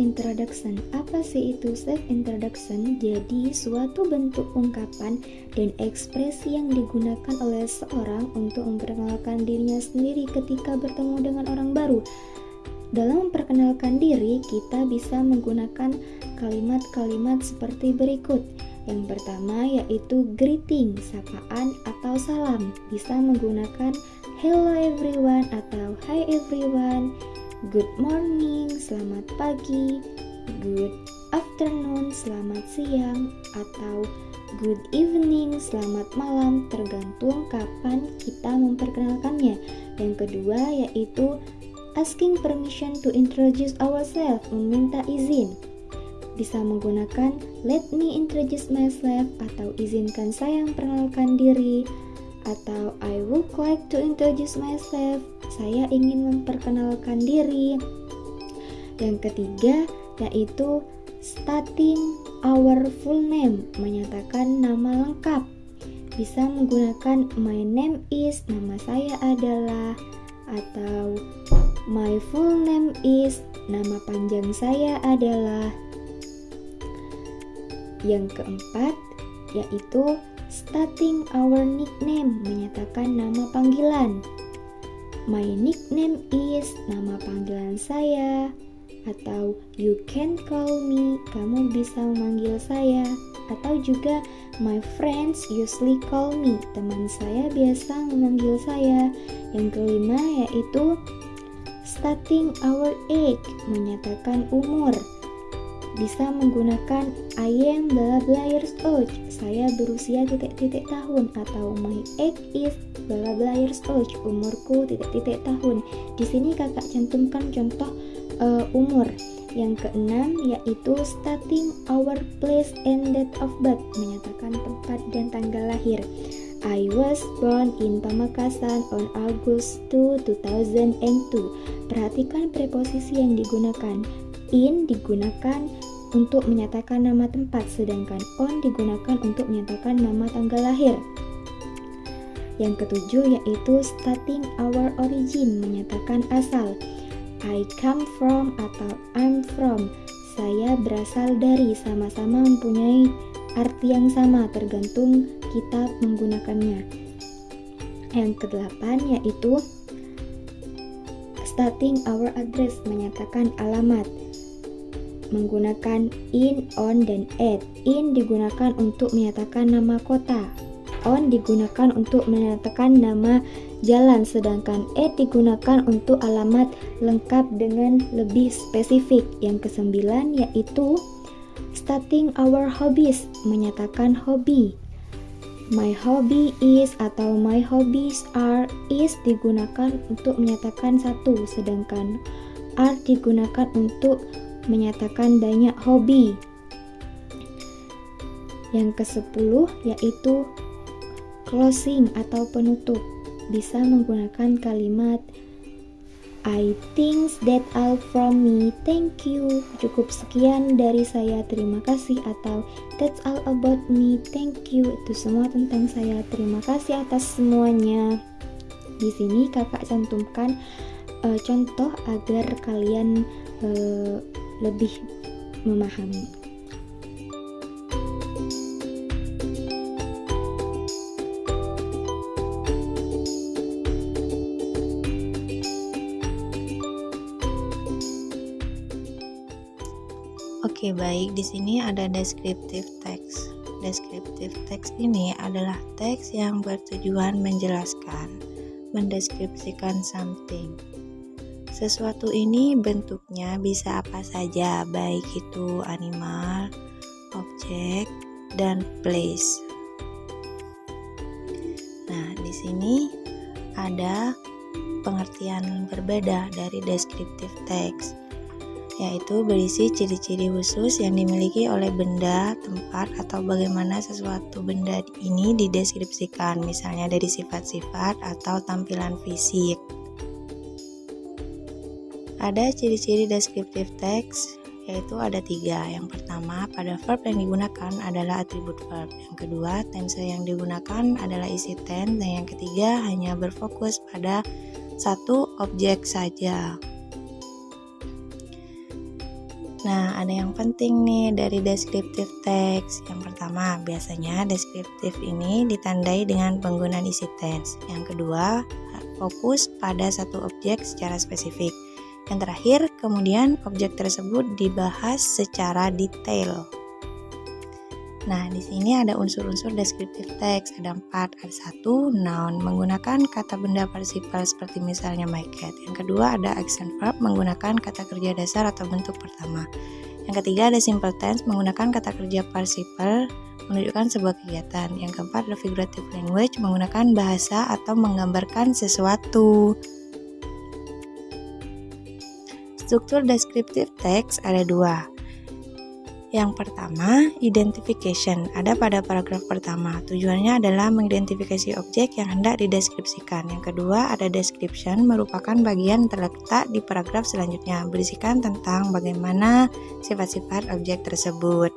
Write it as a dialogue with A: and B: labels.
A: Self-introduction. Apa sih itu self-introduction? Jadi suatu bentuk ungkapan dan ekspresi yang digunakan oleh seorang untuk memperkenalkan dirinya sendiri ketika bertemu dengan orang baru. Dalam memperkenalkan diri, kita bisa menggunakan kalimat-kalimat seperti berikut. Yang pertama yaitu greeting, sapaan atau salam. Bisa menggunakan hello everyone atau hi everyone, good morning, selamat pagi, good afternoon, selamat siang, atau good evening, selamat malam, tergantung kapan kita memperkenalkannya. Yang kedua yaitu asking permission to introduce ourselves, meminta izin. Bisa menggunakan let me introduce myself atau izinkan saya memperkenalkan diri, atau I would like to introduce myself, saya ingin memperkenalkan diri. Yang ketiga yaitu stating our full name, menyatakan nama lengkap. Bisa menggunakan my name is, nama saya adalah, atau my full name is, nama panjang saya adalah. Yang keempat yaitu stating our nickname, menyatakan nama panggilan. My nickname is, nama panggilan saya, atau you can call me, kamu bisa memanggil saya, atau juga my friends usually call me, teman saya biasa memanggil saya. Yang kelima yaitu stating our age, menyatakan umur. Bisa menggunakan I am bla bla years old, saya berusia titik-titik tahun, atau my age is bla bla years old, umurku titik-titik tahun. Di sini kakak cantumkan contoh umur. Yang keenam yaitu stating our place and date of birth, menyatakan tempat dan tanggal lahir. I was born in Pamekasan on August 2, 2002. Perhatikan preposisi yang digunakan. In digunakan untuk menyatakan nama tempat, sedangkan on digunakan untuk menyatakan nama tanggal lahir. Yang ketujuh yaitu stating our origin, menyatakan asal. I come from atau I'm from, saya berasal dari, sama-sama mempunyai arti yang sama tergantung kita menggunakannya. Yang kedelapan yaitu stating our address, menyatakan alamat, menggunakan in, on, dan at. In digunakan untuk menyatakan nama kota, on digunakan untuk menyatakan nama jalan, sedangkan at digunakan untuk alamat lengkap dengan lebih spesifik. Yang kesembilan yaitu stating our hobbies, menyatakan hobi. My hobby is atau my hobbies are is digunakan untuk menyatakan satu, sedangkan are digunakan untuk menyatakan banyak hobi. Yang ke-10 yaitu closing atau penutup. Bisa menggunakan kalimat I think that all from me, thank you. Cukup sekian dari saya, terima kasih, atau that's all about me, thank you. Itu semua tentang saya, terima kasih atas semuanya. Di sini kakak cantumkan contoh agar kalian lebih memahami.
B: Oke, baik. Di sini ada descriptive text. Descriptive text ini adalah teks yang bertujuan menjelaskan, mendeskripsikan something. Sesuatu ini bentuknya bisa apa saja, baik itu animal, objek, dan place. Nah, di sini ada pengertian berbeda dari descriptive text, yaitu berisi ciri-ciri khusus yang dimiliki oleh benda, tempat, atau bagaimana sesuatu benda ini dideskripsikan, misalnya dari sifat-sifat atau tampilan fisik. Ada ciri-ciri descriptive text, yaitu ada 3. Yang pertama, pada verb yang digunakan adalah atribut verb. Yang kedua, tense yang digunakan adalah isi tense. Dan yang ketiga, hanya berfokus pada satu objek saja. Nah, ada yang penting nih dari descriptive text. Yang pertama, biasanya descriptive ini ditandai dengan penggunaan isi tense. Yang kedua, fokus pada satu objek secara spesifik. Yang terakhir, kemudian objek tersebut dibahas secara detail. Nah, di sini ada unsur-unsur descriptive text, ada 4. Ada 1, noun, menggunakan kata benda participle seperti misalnya my cat. Yang kedua ada action verb, menggunakan kata kerja dasar atau bentuk pertama. Yang ketiga ada simple tense, menggunakan kata kerja participle menunjukkan sebuah kegiatan. Yang keempat ada figurative language, menggunakan bahasa atau menggambarkan sesuatu. Struktur descriptive text ada 2. Yang pertama, identification, ada pada paragraf pertama. Tujuannya adalah mengidentifikasi objek yang hendak dideskripsikan. Yang kedua, ada description, merupakan bagian terletak di paragraf selanjutnya, berisikan tentang bagaimana sifat-sifat objek tersebut.